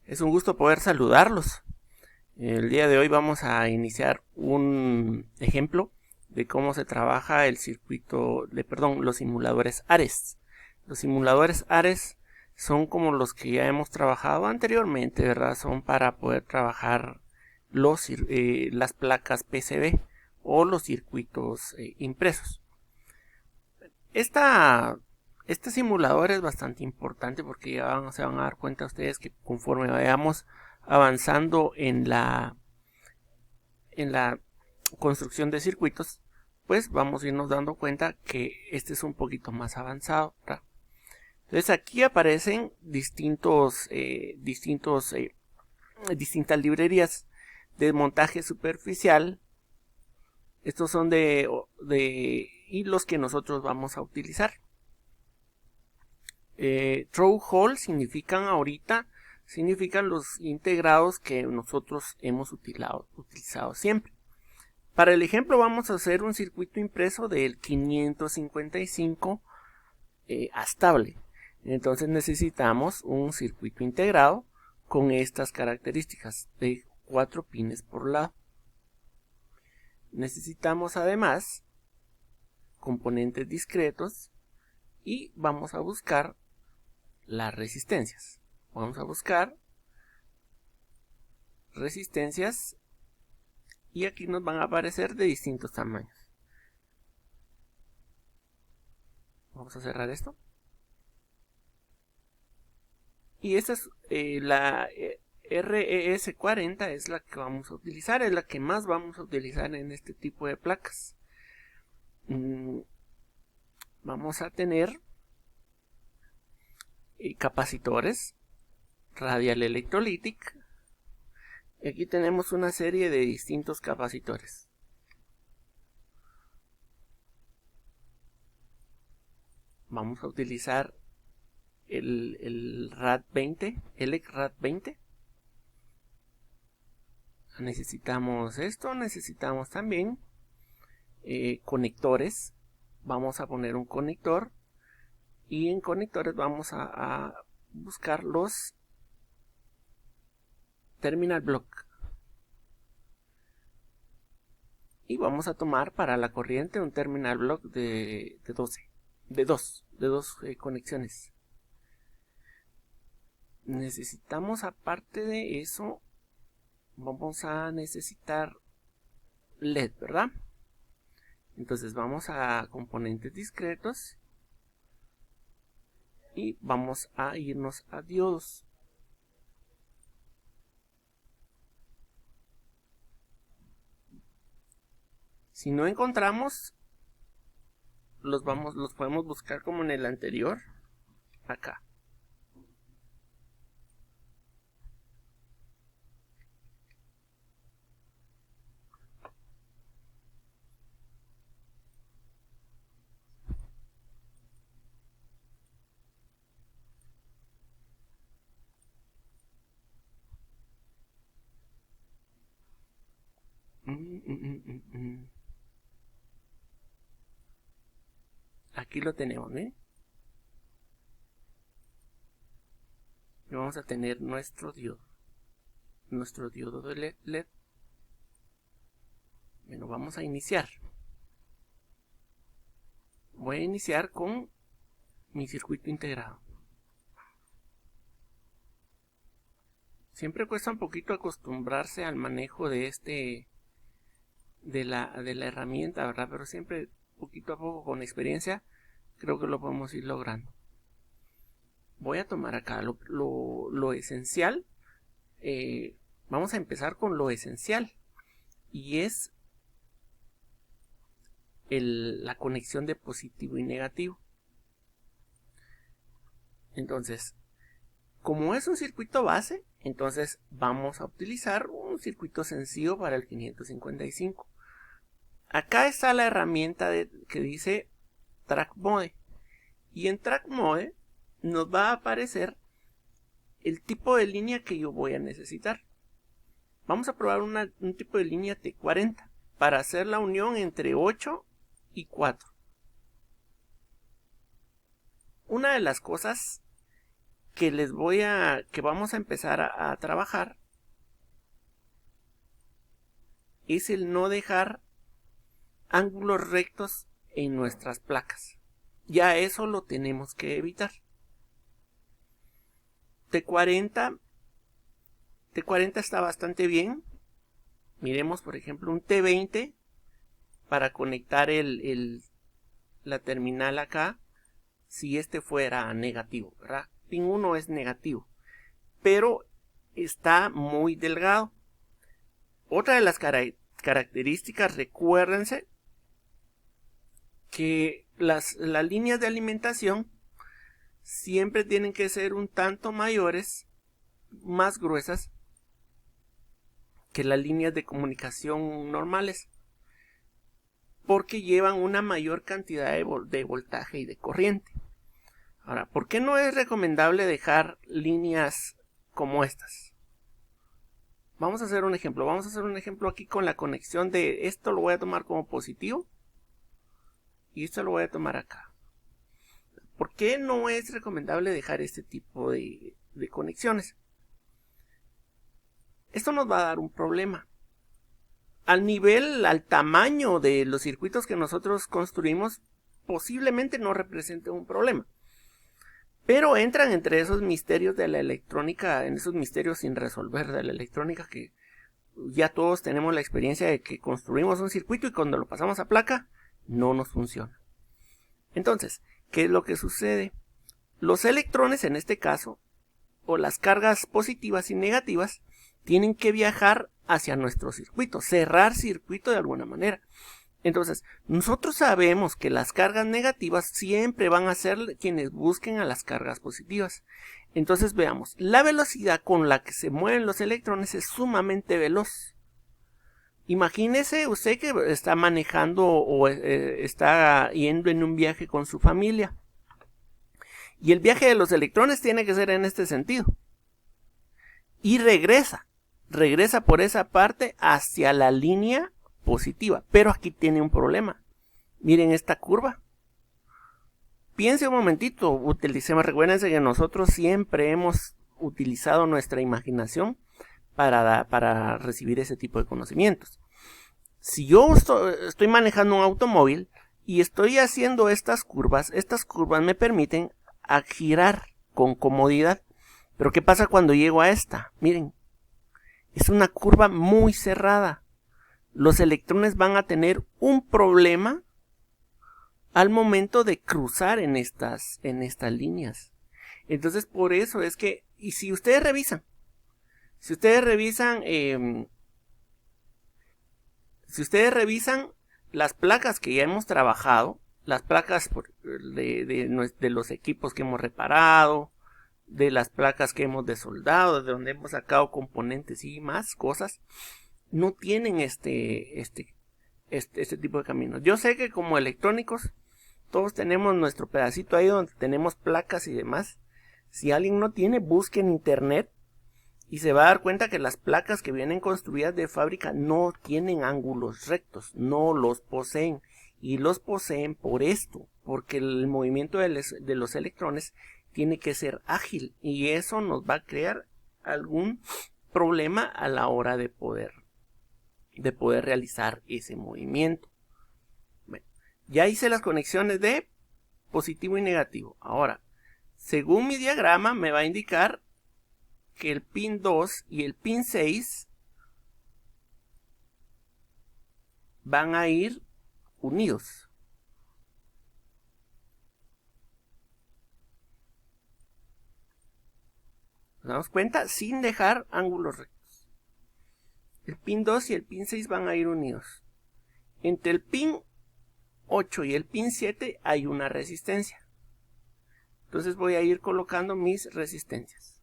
Es un gusto poder saludarlos. El día de hoy vamos a iniciar un ejemplo de cómo se trabaja el circuito los simuladores ARES. Los simuladores ARES son como los que ya hemos trabajado anteriormente, ¿verdad? Son para poder trabajar las placas PCB o los circuitos impresos. Este simulador es bastante importante porque ya se van a dar cuenta ustedes que conforme vayamos avanzando en la construcción de circuitos, pues vamos a irnos dando cuenta que este es un poquito más avanzado, ¿verdad? Entonces aquí aparecen distintas librerías de montaje superficial. Estos son y los que nosotros vamos a utilizar. Through hole significan los integrados que nosotros hemos utilizado siempre. Para el ejemplo vamos a hacer un circuito impreso del 555 astable. Entonces necesitamos un circuito integrado con estas características de 4 pines por lado. Necesitamos además componentes discretos y vamos a buscar las resistencias. Vamos a buscar resistencias y aquí nos van a aparecer de distintos tamaños. Vamos a cerrar esto. Y esta es la RES40, es la que vamos a utilizar, es la que más vamos a utilizar en este tipo de placas. Vamos a tener capacitores, radial electrolytic. Aquí tenemos una serie de distintos capacitores. Vamos a utilizar el RAD20, ELEC RAD20. Necesitamos esto, necesitamos también conectores. Vamos a poner un conector y en conectores vamos a buscar los terminal block y vamos a tomar para la corriente un terminal block de 2 conexiones. Necesitamos, aparte de eso, vamos a necesitar LED, ¿verdad? Entonces vamos a componentes discretos y vamos a irnos a diodos. Si no encontramos, los podemos buscar como en el anterior, acá. Aquí lo tenemos, ¿eh? Y vamos a tener nuestro diodo de LED. Bueno, vamos a iniciar. Voy a iniciar con mi circuito integrado. Siempre cuesta un poquito acostumbrarse al manejo de la herramienta, ¿verdad? Pero siempre poquito a poco con experiencia creo que lo podemos ir logrando. Voy a tomar acá lo esencial. Vamos a empezar con lo esencial y es la conexión de positivo y negativo. Entonces, como es un circuito base, entonces vamos a utilizar un circuito sencillo para el 555. Acá está la herramienta que dice Track Mode. Y en Track Mode nos va a aparecer el tipo de línea que yo voy a necesitar. Vamos a probar un tipo de línea T40 para hacer la unión entre 8 y 4. Una de las cosas que vamos a empezar a trabajar es el no dejar ángulos rectos en nuestras placas. Ya eso lo tenemos que evitar. T40 está bastante bien. Miremos, por ejemplo, un T20 para conectar la terminal acá. Si este fuera negativo, ¿verdad? Pin 1 es negativo, pero está muy delgado. Otra de las características, recuérdense que las líneas de alimentación siempre tienen que ser un tanto mayores, más gruesas que las líneas de comunicación normales, porque llevan una mayor cantidad de voltaje y de corriente. Ahora, ¿por qué no es recomendable dejar líneas como estas? Vamos a hacer un ejemplo. Vamos a hacer un ejemplo aquí con la conexión de esto. Lo voy a tomar como positivo y esto lo voy a tomar acá. ¿Por qué no es recomendable dejar este tipo de conexiones? Esto nos va a dar un problema. Al tamaño de los circuitos que nosotros construimos, posiblemente no represente un problema. Pero entran entre esos misterios de la electrónica, en esos misterios sin resolver de la electrónica, que ya todos tenemos la experiencia de que construimos un circuito y cuando lo pasamos a placa no nos funciona. Entonces, ¿qué es lo que sucede? Los electrones en este caso, o las cargas positivas y negativas, tienen que viajar hacia nuestro circuito, cerrar circuito de alguna manera. Entonces, nosotros sabemos que las cargas negativas siempre van a ser quienes busquen a las cargas positivas. Entonces veamos, la velocidad con la que se mueven los electrones es sumamente veloz. Imagínese usted que está manejando o está yendo en un viaje con su familia. Y el viaje de los electrones tiene que ser en este sentido. Y regresa por esa parte hacia la línea positiva. Pero aquí tiene un problema. Miren esta curva. Piense un momentito, recuérdense que nosotros siempre hemos utilizado nuestra imaginación para recibir ese tipo de conocimientos. Si yo estoy manejando un automóvil y estoy haciendo estas curvas me permiten girar con comodidad. Pero ¿qué pasa cuando llego a esta? Miren, es una curva muy cerrada. Los electrones van a tener un problema al momento de cruzar en estas líneas. Entonces, por eso es que, y si ustedes revisan las placas que ya hemos trabajado, las placas de los equipos que hemos reparado, de las placas que hemos desoldado, de donde hemos sacado componentes y más cosas, no tienen este tipo de caminos. Yo sé que como electrónicos todos tenemos nuestro pedacito ahí donde tenemos placas y demás. Si alguien no tiene, busque en internet y se va a dar cuenta que las placas que vienen construidas de fábrica no tienen ángulos rectos, no los poseen, y los poseen por esto, porque el movimiento de los electrones tiene que ser ágil y eso nos va a crear algún problema a la hora de poder realizar ese movimiento. Bueno, ya hice las conexiones de positivo y negativo. Ahora, según mi diagrama me va a indicar que el pin 2 y el pin 6 van a ir unidos. Nos damos cuenta sin dejar ángulos rectos. El pin 2 y el pin 6 van a ir unidos. Entre el pin 8 y el pin 7 hay una resistencia. Entonces voy a ir colocando mis resistencias.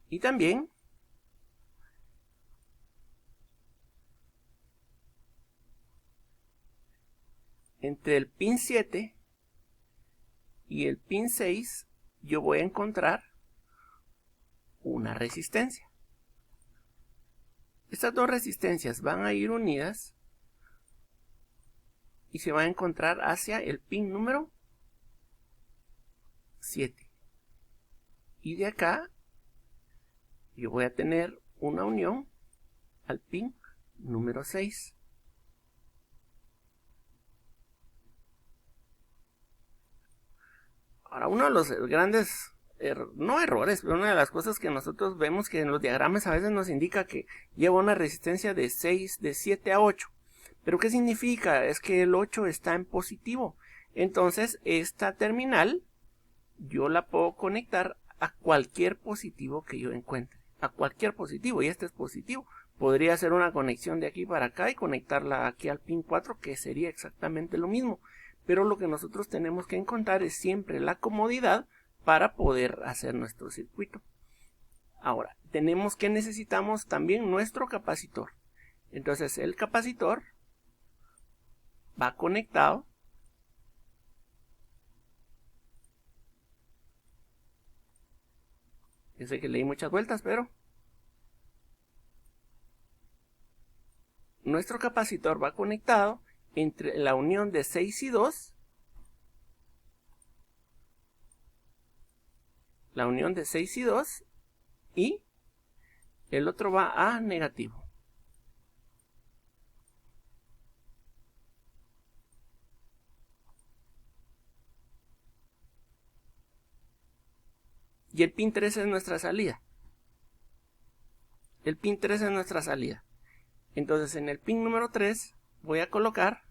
Y también entre el pin 7 y el pin 6 yo voy a encontrar una resistencia. Estas dos resistencias van a ir unidas y se va a encontrar hacia el pin número 7. Y de acá yo voy a tener una unión al pin número 6. Ahora, uno de los grandes, no errores, pero una de las cosas que nosotros vemos que en los diagramas a veces nos indica que lleva una resistencia de 6, de 7 a 8. ¿Pero qué significa? Es que el 8 está en positivo. Entonces, esta terminal yo la puedo conectar a cualquier positivo que yo encuentre. A cualquier positivo, y este es positivo. Podría hacer una conexión de aquí para acá y conectarla aquí al pin 4, que sería exactamente lo mismo. Pero lo que nosotros tenemos que encontrar es siempre la comodidad para poder hacer nuestro circuito. Ahora, necesitamos también nuestro capacitor. Entonces el capacitor va conectado yo sé que leí muchas vueltas, pero nuestro capacitor va conectado entre la unión de 6 y 2, la unión de 6 y 2, y el otro va a negativo. Y el pin 3 es nuestra salida. El pin 3 es nuestra salida. Entonces en el pin número 3 voy a colocar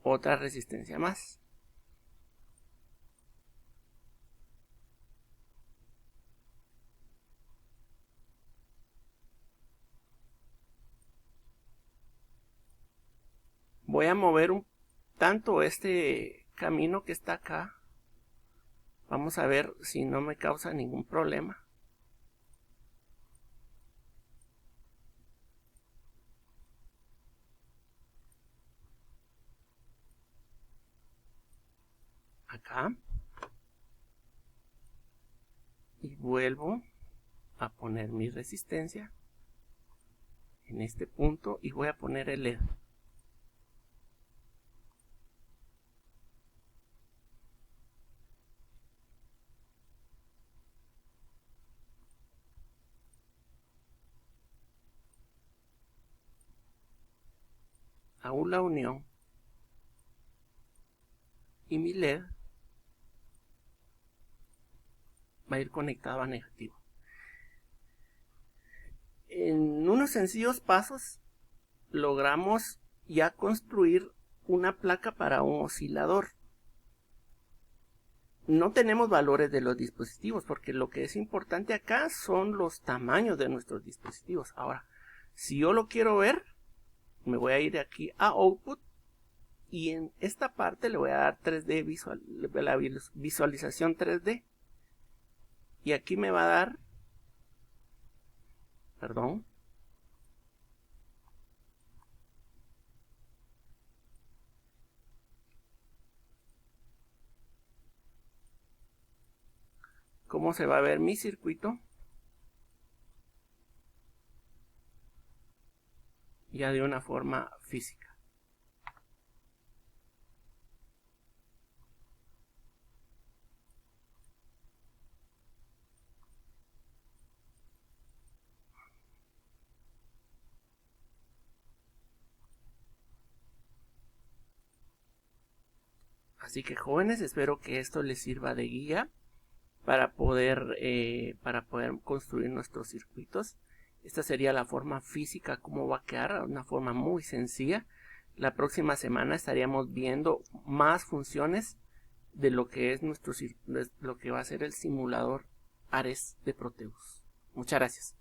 otra resistencia más. Voy a mover un tanto este camino que está acá. Vamos a ver si no me causa ningún problema. Acá. Y vuelvo a poner mi resistencia en este punto y voy a poner el LED. Hago la unión y mi LED va a ir conectado a negativo. En unos sencillos pasos logramos ya construir una placa para un oscilador. No tenemos valores de los dispositivos porque lo que es importante acá son los tamaños de nuestros dispositivos. Ahora, si yo lo quiero ver, me voy a ir aquí a Output y en esta parte le voy a dar 3D la visualización 3D. Y aquí me va a dar, perdón, cómo se va a ver mi circuito ya de una forma física. Así que jóvenes, espero que esto les sirva de guía para poder construir nuestros circuitos. Esta sería la forma física, cómo va a quedar, una forma muy sencilla. La próxima semana estaríamos viendo más funciones de lo que es lo que va a ser el simulador Ares de Proteus. Muchas gracias.